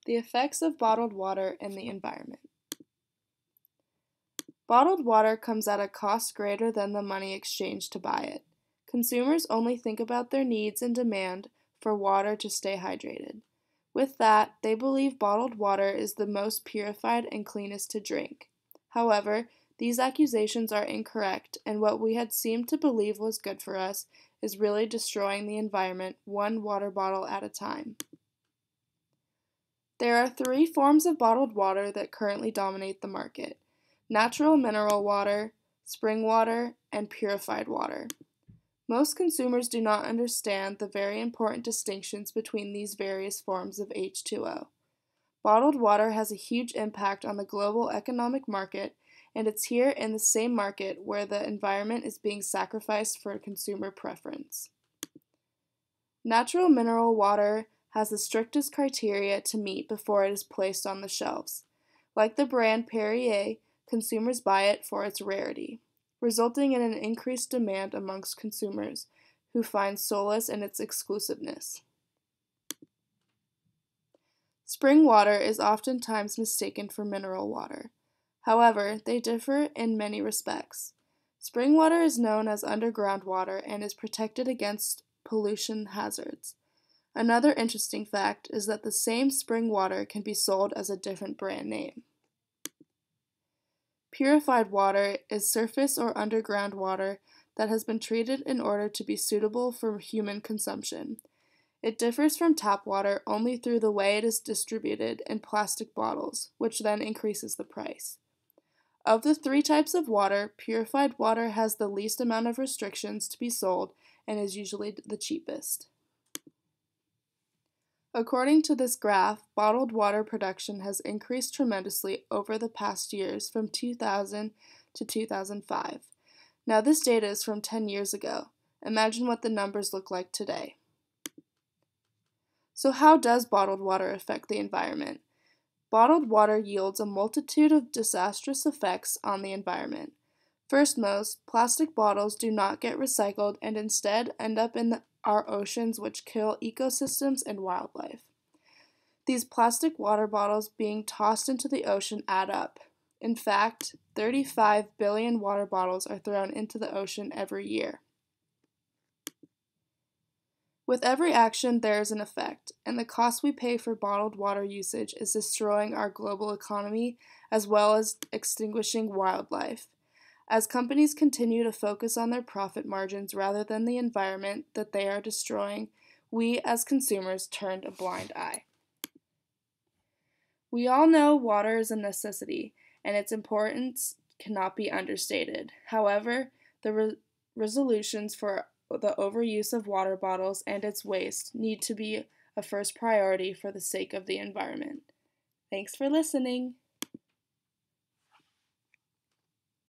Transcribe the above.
The effects of bottled water in the environment. Bottled water comes at a cost greater than the money exchanged to buy it. Consumers only think about their needs and demand for water to stay hydrated. With that, they believe bottled water is the most purified and cleanest to drink. However, these accusations are incorrect, and what we had seemed to believe was good for us is really destroying the environment one water bottle at a time. There are three forms of bottled water that currently dominate the market: natural mineral water, spring water, and purified water. Most consumers do not understand the very important distinctions between these various forms of H2O. Bottled water has a huge impact on the global economic market, and it's here in the same market where the environment is being sacrificed for consumer preference. Natural mineral water has the strictest criteria to meet before it is placed on the shelves. Like the brand Perrier, consumers buy it for its rarity, resulting in an increased demand amongst consumers who find solace in its exclusiveness. Spring water is oftentimes mistaken for mineral water. However, they differ in many respects. Spring water is known as underground water and is protected against pollution hazards. Another interesting fact is that the same spring water can be sold as a different brand name. Purified water is surface or underground water that has been treated in order to be suitable for human consumption. It differs from tap water only through the way it is distributed in plastic bottles, which then increases the price. Of the three types of water, purified water has the least amount of restrictions to be sold and is usually the cheapest. According to this graph, bottled water production has increased tremendously over the past years from 2000 to 2005. Now this data is from 10 years ago. Imagine what the numbers look like today. So how does bottled water affect the environment? Bottled water yields a multitude of disastrous effects on the environment. Firstmost, plastic bottles do not get recycled and instead end up in our oceans, which kill ecosystems and wildlife. These plastic water bottles being tossed into the ocean add up. In fact, 35 billion water bottles are thrown into the ocean every year. With every action, there is an effect, and the cost we pay for bottled water usage is destroying our global economy as well as extinguishing wildlife. As companies continue to focus on their profit margins rather than the environment that they are destroying, we as consumers turn a blind eye. We all know water is a necessity, and its importance cannot be understated. However, the resolutions for the overuse of water bottles and its waste need to be a first priority for the sake of the environment. Thanks for listening.